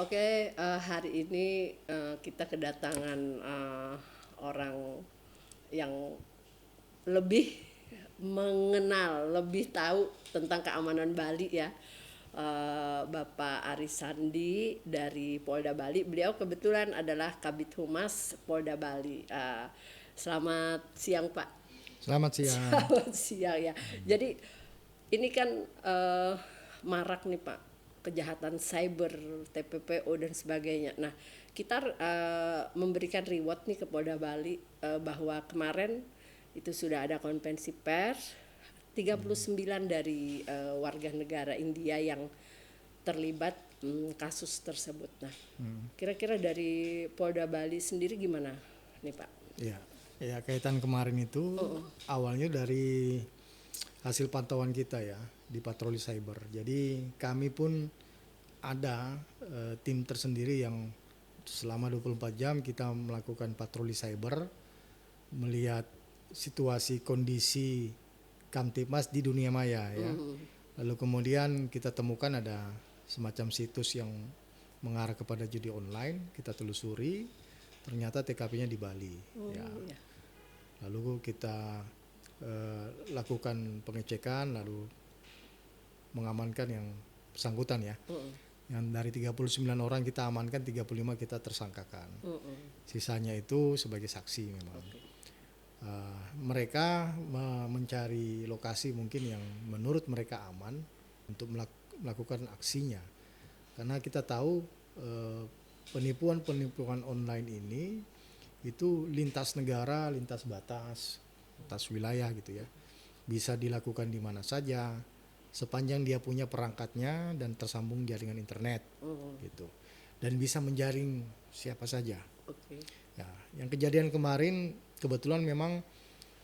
Oke, hari ini kita kedatangan orang yang lebih mengenal, lebih tahu tentang keamanan Bali ya. Bapak Aris Sandi dari Polda Bali. Beliau kebetulan adalah Kabid Humas Polda Bali. Selamat siang Pak. Selamat siang. Selamat siang ya. Jadi ini kan marak nih Pak, kejahatan cyber, TPPO dan sebagainya. Nah, kita memberikan reward nih ke Polda Bali bahwa kemarin itu sudah ada konvensi pers 39 dari warga negara India yang terlibat kasus tersebut. Nah, kira-kira dari Polda Bali sendiri gimana nih Pak? Ya, ya kaitan kemarin itu awalnya dari hasil pantauan kita ya di patroli cyber. Jadi kami pun ada tim tersendiri yang selama 24 jam kita melakukan patroli cyber, melihat situasi kondisi Kamtipmas di dunia maya ya. Lalu kemudian kita temukan ada semacam situs yang mengarah kepada judi online, kita telusuri, ternyata TKP-nya di Bali. Ya. Ya. Lalu kita lakukan pengecekan, lalu mengamankan yang bersangkutan ya. Yang dari 39 orang kita amankan, 35 kita tersangkakan. Sisanya itu sebagai saksi memang. Mereka mencari lokasi mungkin yang menurut mereka aman untuk melakukan aksinya. Karena kita tahu penipuan-penipuan online ini itu lintas negara, lintas batas, lintas wilayah gitu ya. Bisa dilakukan di mana saja sepanjang dia punya perangkatnya dan tersambung jaringan internet gitu. Dan bisa menjaring siapa saja. Okay. Ya, yang kejadian kemarin kebetulan memang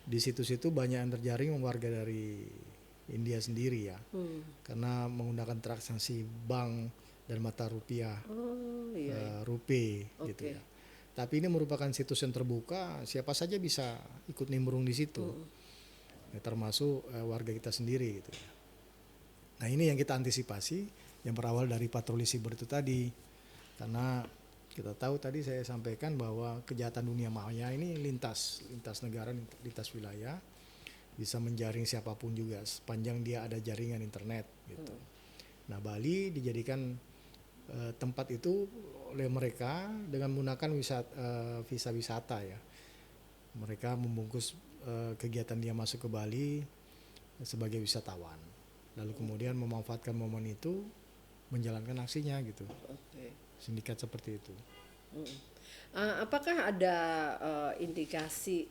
di situs itu banyak yang terjaring warga dari India sendiri ya. Karena menggunakan transaksi bank dan mata rupiah, rupiah gitu ya. Tapi ini merupakan situs yang terbuka, siapa saja bisa ikut nimbrung di situ, ya, termasuk warga kita sendiri gitu ya. Nah ini yang kita antisipasi, yang berawal dari patroli siber itu tadi, karena kita tahu tadi saya sampaikan bahwa kejahatan dunia maya ini lintas negara, lintas wilayah, bisa menjaring siapapun juga sepanjang dia ada jaringan internet gitu. Nah Bali dijadikan tempat itu oleh mereka dengan menggunakan visa wisata ya. Mereka membungkus kegiatan dia masuk ke Bali sebagai wisatawan. Lalu kemudian memanfaatkan momen itu menjalankan aksinya gitu. Sindikat seperti itu. Apakah ada indikasi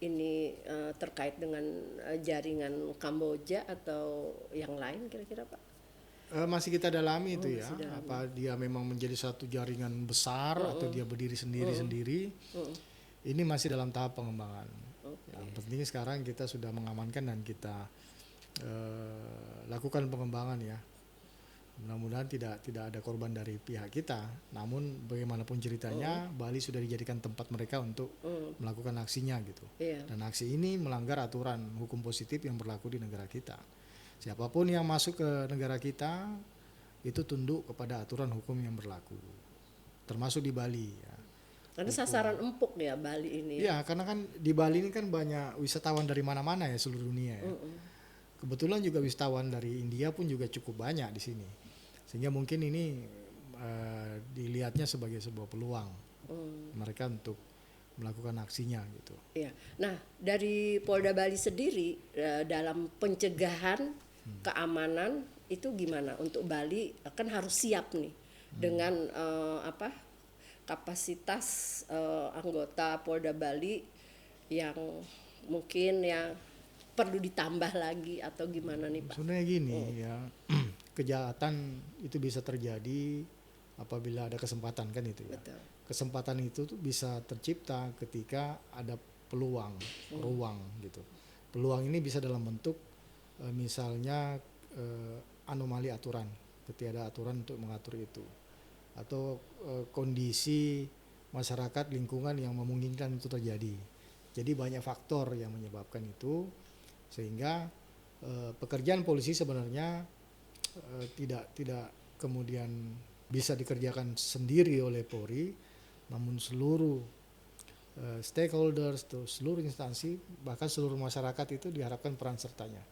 ini terkait dengan jaringan Kamboja atau yang lain kira-kira Pak? Masih kita dalami itu ya, apa dia memang menjadi satu jaringan besar atau dia berdiri sendiri-sendiri. Ini masih dalam tahap pengembangan. Yang penting sekarang kita sudah mengamankan dan kita lakukan pengembangan ya. Mudah-mudahan tidak ada korban dari pihak kita. Namun bagaimanapun ceritanya, Bali sudah dijadikan tempat mereka untuk melakukan aksinya gitu. Dan aksi ini melanggar aturan hukum positif yang berlaku di negara kita. Siapapun yang masuk ke negara kita itu tunduk kepada aturan hukum yang berlaku, termasuk di Bali ya. Karena sasaran empuk ya Bali ini. Ya, karena kan di Bali ini kan banyak wisatawan dari mana-mana ya, seluruh dunia ya. Kebetulan juga wisatawan dari India pun juga cukup banyak di sini, sehingga mungkin ini dilihatnya sebagai sebuah peluang mereka untuk melakukan aksinya gitu. Iya. Nah dari Polda Bali sendiri dalam pencegahan keamanan itu gimana untuk Bali, kan harus siap nih dengan kapasitas anggota Polda Bali yang mungkin yang perlu ditambah lagi atau gimana nih Pak? Sebenarnya gini ya, kejahatan itu bisa terjadi apabila ada kesempatan kan itu ya. Betul. Kesempatan itu tuh bisa tercipta ketika ada peluang, ruang gitu. Peluang ini bisa dalam bentuk misalnya anomali aturan, ketika ada aturan untuk mengatur itu, atau kondisi masyarakat lingkungan yang memungkinkan itu terjadi. Jadi banyak faktor yang menyebabkan itu, sehingga pekerjaan polisi sebenarnya tidak kemudian bisa dikerjakan sendiri oleh Polri, namun seluruh stakeholders, seluruh instansi, bahkan seluruh masyarakat itu diharapkan peran sertanya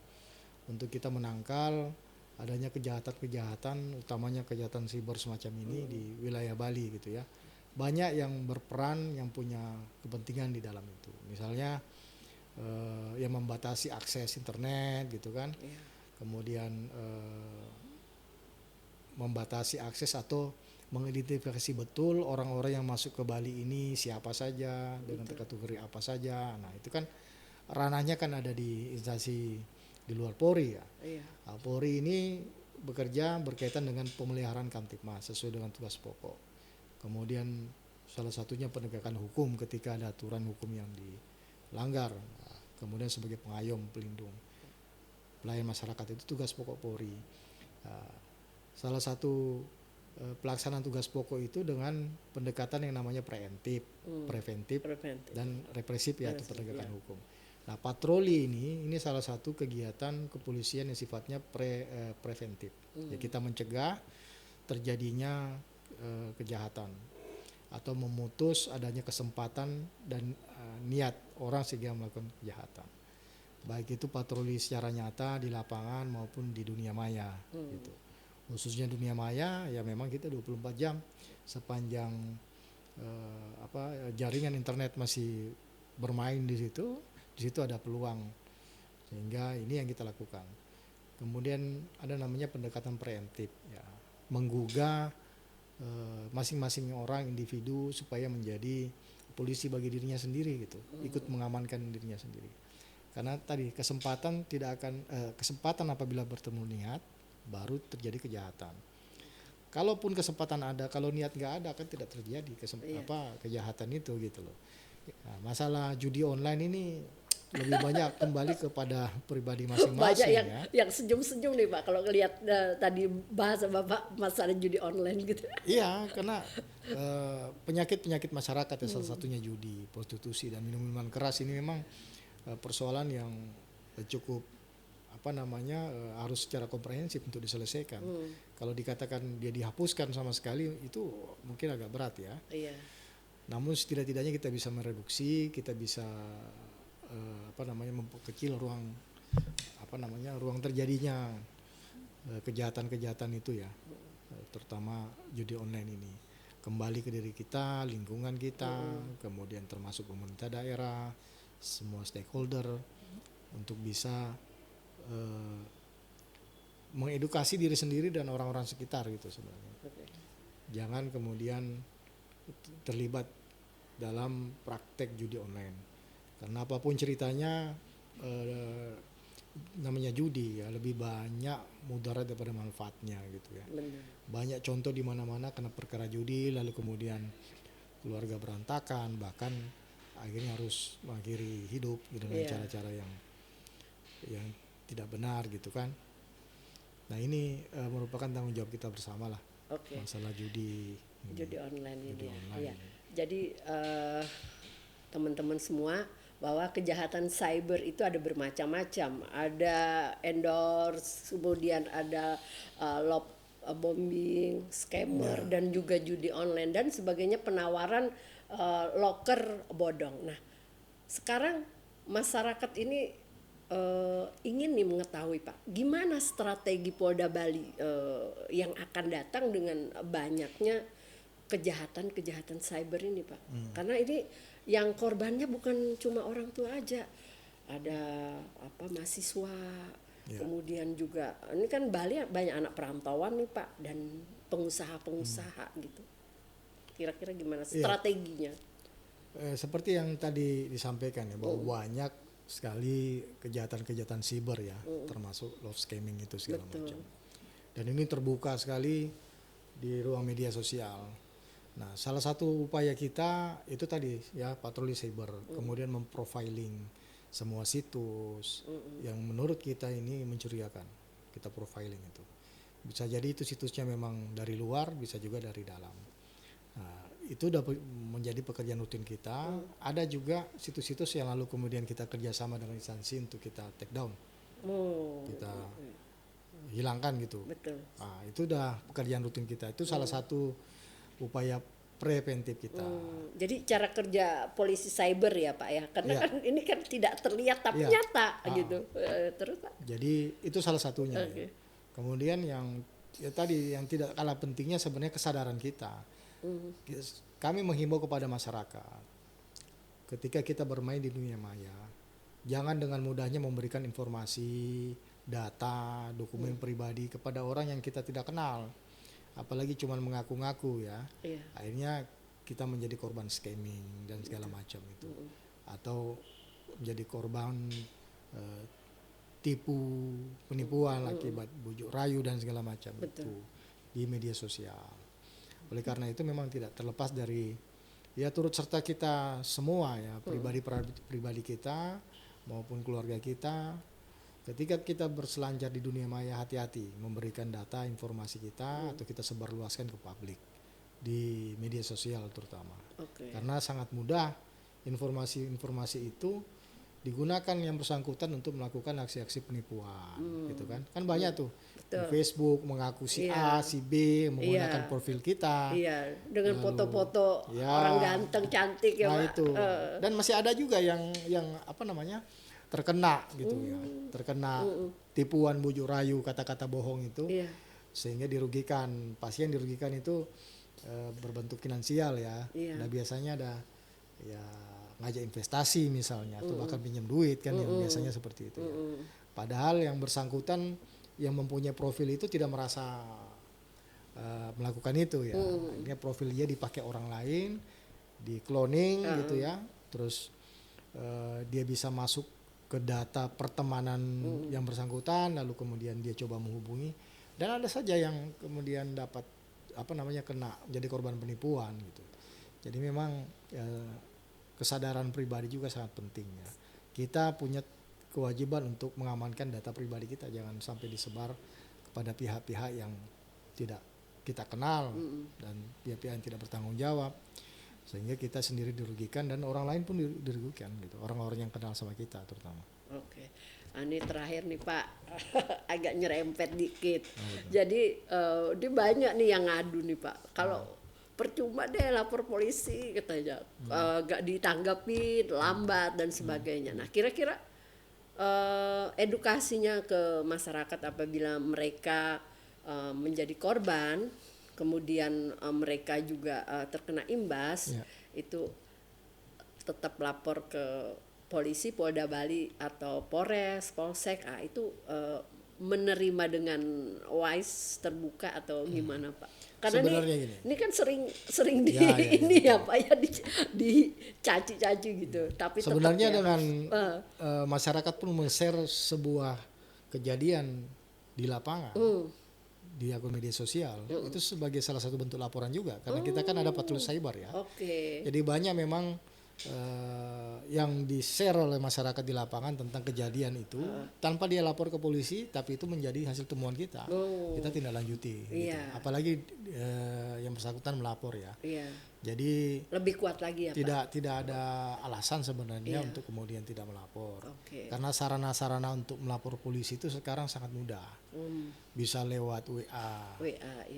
untuk kita menangkal adanya kejahatan-kejahatan, utamanya kejahatan siber semacam ini di wilayah Bali gitu ya. Banyak yang berperan, yang punya kepentingan di dalam itu. Misalnya yang membatasi akses internet gitu kan, kemudian membatasi akses atau mengidentifikasi betul orang-orang yang masuk ke Bali ini siapa saja, dengan kategori apa saja. Nah itu kan ranahnya kan ada di instansi di luar Polri ya. Nah, Polri ini bekerja berkaitan dengan pemeliharaan Kamtipmas sesuai dengan tugas pokok. Kemudian salah satunya penegakan hukum ketika ada aturan hukum yang dilanggar. Nah, kemudian sebagai pengayom, pelindung, pelayan masyarakat itu tugas pokok Polri. Nah, salah satu pelaksanaan tugas pokok itu dengan pendekatan yang namanya preventif, dan represif ya, atau penegakan hukum. Nah, patroli ini salah satu kegiatan kepolisian yang sifatnya preventif. Ya, kita mencegah terjadinya kejahatan atau memutus adanya kesempatan dan niat orang sehingga melakukan kejahatan. Baik itu patroli secara nyata di lapangan maupun di dunia maya gitu. Khususnya dunia maya ya memang kita 24 jam sepanjang jaringan internet masih bermain di situ ada peluang, sehingga ini yang kita lakukan. Kemudian ada namanya pendekatan preemptif ya, menggugah masing-masing orang individu supaya menjadi polisi bagi dirinya sendiri gitu, ikut mengamankan dirinya sendiri. Karena tadi kesempatan apabila bertemu niat baru terjadi kejahatan. Kalaupun kesempatan ada, kalau niat nggak ada kan tidak terjadi kejahatan itu gitu loh. Nah, masalah judi online ini lebih banyak kembali kepada pribadi masing-masing. Banyak yang senyum-senyum nih Pak kalau ngelihat tadi bahasa Bapak masalah judi online gitu. Iya, karena penyakit-penyakit masyarakat ya, salah satunya judi, prostitusi, dan minuman keras ini memang persoalan yang cukup harus secara komprehensif untuk diselesaikan. Kalau dikatakan dia dihapuskan sama sekali itu mungkin agak berat ya. Iya. Namun setidak-tidaknya kita bisa mereduksi, kita bisa memperkecil ruang terjadinya kejahatan-kejahatan itu ya, terutama judi online ini. Kembali ke diri kita, lingkungan kita, kemudian termasuk pemerintah daerah, semua stakeholder untuk bisa mengedukasi diri sendiri dan orang-orang sekitar gitu sebenarnya. Jangan kemudian terlibat dalam praktek judi online, karena apapun ceritanya namanya judi ya, lebih banyak mudarat daripada manfaatnya gitu ya. Banyak contoh di mana-mana karena perkara judi lalu kemudian keluarga berantakan, bahkan akhirnya harus mengakhiri hidup dengan cara-cara yang tidak benar gitu kan. Nah ini merupakan tanggung jawab kita bersama lah. Masalah judi online ini ya. Jadi teman-teman semua, bahwa kejahatan cyber itu ada bermacam-macam. Ada endorse, kemudian ada love bombing, scammer, dan juga judi online dan sebagainya, penawaran loker bodong. Nah, sekarang masyarakat ini ingin nih mengetahui Pak, gimana strategi Polda Bali yang akan datang dengan banyaknya kejahatan cyber ini Pak. Karena ini yang korbannya bukan cuma orang tua aja, ada mahasiswa, kemudian juga ini kan Bali banyak anak perantauan nih Pak, dan pengusaha gitu. Kira-kira gimana strateginya? Seperti yang tadi disampaikan ya, bahwa banyak sekali kejahatan-kejahatan siber ya, termasuk love scamming itu segala macam. Dan ini terbuka sekali di ruang media sosial. Nah, salah satu upaya kita itu tadi ya, patroli cyber, kemudian memprofiling semua situs yang menurut kita ini mencurigakan. Kita profiling itu. Bisa jadi itu situsnya memang dari luar, bisa juga dari dalam. Nah, itu udah menjadi pekerjaan rutin kita. Ada juga situs-situs yang lalu kemudian kita kerjasama dengan instansi untuk kita take down, kita hilangkan gitu. Betul. Nah, itu udah pekerjaan rutin kita. Itu salah satu upaya preventif kita. Jadi cara kerja polisi cyber ya Pak ya, karena Iya. kan ini kan tidak terlihat tapi Iya. nyata gitu. Terus Pak? Jadi itu salah satunya. Oke. Ya. Kemudian yang tadi yang tidak kalah pentingnya sebenarnya kesadaran kita. Kami menghimbau kepada masyarakat, ketika kita bermain di dunia maya, jangan dengan mudahnya memberikan informasi, data, dokumen pribadi kepada orang yang kita tidak kenal. Apalagi cuma mengaku-ngaku ya. Iya. Akhirnya kita menjadi korban scamming dan segala macam itu. Atau menjadi korban tipu, penipuan akibat bujuk rayu dan segala macam itu di media sosial. Oleh karena itu memang tidak terlepas dari ya turut serta kita semua ya, pribadi kita maupun keluarga kita. Ketika kita berselancar di dunia maya, hati-hati memberikan data informasi kita atau kita sebarluaskan ke publik di media sosial terutama. Karena sangat mudah informasi itu digunakan yang bersangkutan untuk melakukan aksi-aksi penipuan gitu kan. Kan banyak tuh di Facebook mengaku si A, si B menggunakan profil kita. Iya, dengan foto-foto orang ganteng cantik ya Pak. Pak. Itu. Dan masih ada juga yang apa namanya? Terkena gitu ya. Terkena tipuan bujuk rayu, kata-kata bohong itu. Sehingga dirugikan. Pasien dirugikan itu berbentuk finansial ya. Nah, biasanya ada ya ngajak investasi misalnya atau bahkan pinjam duit kan yang biasanya seperti itu ya. Padahal yang bersangkutan yang mempunyai profil itu tidak merasa melakukan itu ya. Akhirnya profil dia dipakai orang lain, di cloning gitu ya. Terus dia bisa masuk ke data pertemanan yang bersangkutan, lalu kemudian dia coba menghubungi dan ada saja yang kemudian dapat kena jadi korban penipuan gitu. Jadi memang kesadaran pribadi juga sangat penting ya. Kita punya kewajiban untuk mengamankan data pribadi kita, jangan sampai disebar kepada pihak-pihak yang tidak kita kenal dan pihak-pihak yang tidak bertanggung jawab, sehingga kita sendiri dirugikan dan orang lain pun dirugikan gitu, orang-orang yang kenal sama kita terutama. Oke. Ini terakhir nih Pak, agak nyerempet dikit. Jadi dia banyak nih yang ngadu nih Pak. Kalau percuma deh lapor polisi katanya, gak ditanggapi, lambat dan sebagainya. Nah kira-kira edukasinya ke masyarakat apabila mereka menjadi korban, kemudian mereka juga terkena imbas, itu tetap lapor ke polisi, Polda Bali atau Polres, Polsek, itu menerima dengan wise, terbuka atau gimana Pak? Karena ini kan sering Pak ya dicaci-caci gitu. Tapi sebenarnya dengan masyarakat pun men-share sebuah kejadian di lapangan di akun media sosial itu sebagai salah satu bentuk laporan juga karena kita kan ada patroli cyber ya. Jadi banyak memang yang di-share oleh masyarakat di lapangan tentang kejadian itu tanpa dia lapor ke polisi, tapi itu menjadi hasil temuan kita. Kita tindak lanjuti gitu. Apalagi yang bersangkutan melapor ya. Jadi lebih kuat lagi ya tidak ada alasan sebenarnya untuk kemudian tidak melapor. Karena sarana-sarana untuk melapor polisi itu sekarang sangat mudah. Bisa lewat WA,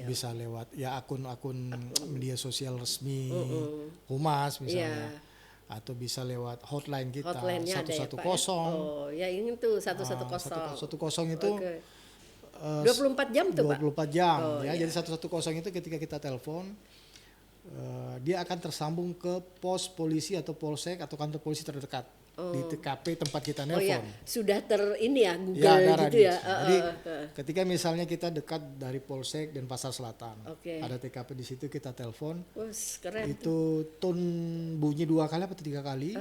bisa lewat ya akun-akun media sosial resmi Humas misalnya. Atau bisa lewat hotline kita 110. Ya ini tuh 110. 110 itu 24 jam tuh 24 jam ya. Jadi 110 itu ketika kita telepon dia akan tersambung ke pos polisi atau polsek atau kantor polisi terdekat di TKP tempat kita nelpon. Sudah ini ya Google gitu ya. Jadi ketika misalnya kita dekat dari Polsek dan Pasar Selatan, ada TKP di situ kita telepon. Keren. Itu tone bunyi 2 kali atau 3 kali.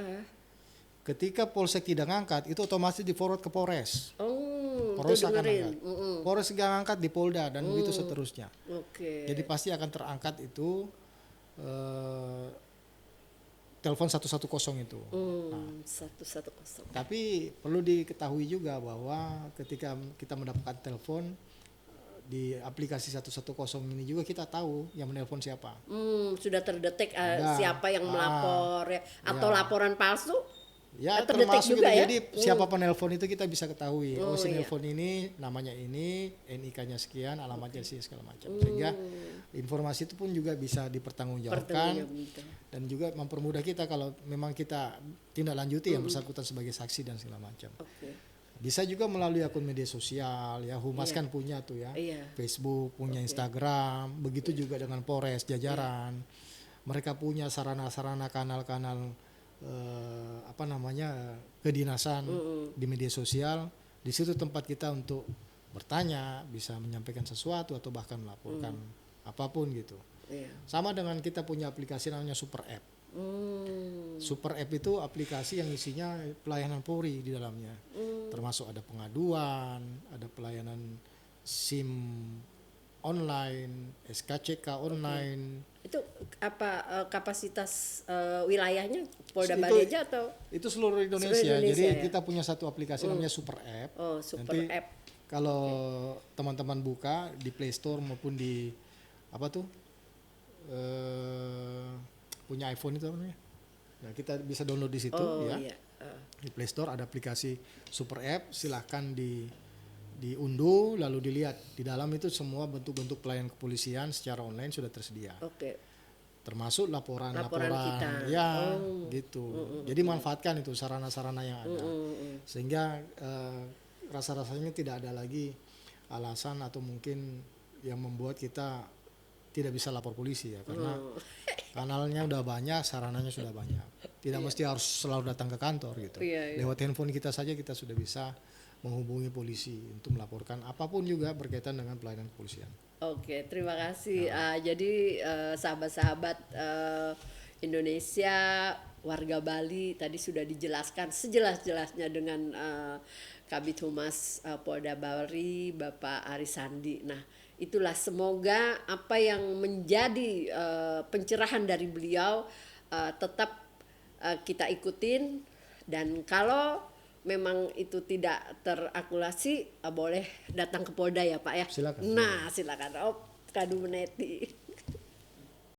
Ketika Polsek tidak ngangkat, itu otomatis di forward ke Polres. Polres akan angkat. Polres nggak ngangkat di Polda dan begitu seterusnya. Jadi pasti akan terangkat itu telepon 110 itu. 110. Tapi perlu diketahui juga bahwa ketika kita mendapatkan telepon di aplikasi 110 ini juga kita tahu yang menelpon siapa. Sudah terdetek siapa yang melapor ya. Atau laporan palsu? Ya terdetek termasuk juga itu. ya? Jadi siapa penelpon itu kita bisa ketahui. Oh, si iya. nelpon ini namanya ini, NIK-nya sekian, alamatnya sih segala macam. Sehingga informasi itu pun juga bisa dipertanggungjawabkan dan juga mempermudah kita kalau memang kita tindak lanjuti yang bersangkutan sebagai saksi dan segala macam. Oke. Bisa juga melalui akun media sosial ya, Humas kan punya tuh ya. Iya. Facebook, punya Instagram, begitu juga dengan Polres jajaran. Mereka punya sarana-sarana kanal-kanal kedinasan di media sosial. Di situ tempat kita untuk bertanya, bisa menyampaikan sesuatu atau bahkan melaporkan apapun gitu. Iya. Sama dengan kita punya aplikasi namanya Super App. Super App itu aplikasi yang isinya pelayanan Polri di dalamnya. Termasuk ada pengaduan, ada pelayanan SIM online, SKCK online. Itu apa kapasitas wilayahnya Polda Itu- Bali aja atau? Itu seluruh Indonesia. Seluruh Indonesia, Jadi ya? kita punya satu aplikasi namanya Super App. Oh, Super Nanti App. kalau teman-teman buka di Play Store maupun di apa tuh punya iPhone itu apa namanya? Nah, kita bisa download di situ ya. Iya. Di Play Store ada aplikasi Super App, silahkan diunduh lalu dilihat di dalam itu semua bentuk-bentuk pelayanan kepolisian secara online sudah tersedia. Oke. Termasuk laporan kita. ya gitu. Jadi manfaatkan itu sarana-sarana yang ada sehingga rasa-rasanya tidak ada lagi alasan atau mungkin yang membuat kita tidak bisa lapor polisi ya, karena kanalnya udah banyak, sarananya sudah banyak, tidak mesti harus selalu datang ke kantor gitu. Lewat handphone kita saja kita sudah bisa menghubungi polisi untuk melaporkan apapun juga berkaitan dengan pelayanan kepolisian. Oke, terima kasih. Jadi sahabat-sahabat Indonesia, warga Bali tadi sudah dijelaskan sejelas-jelasnya dengan Kabid Humas Polda Bali, Bapak Arisandi. Nah, itulah semoga apa yang menjadi pencerahan dari beliau tetap kita ikutin, dan kalau memang itu tidak terakulasi boleh datang ke Polda ya Pak ya. Silakan. Nah silakan. Kadu Meneti.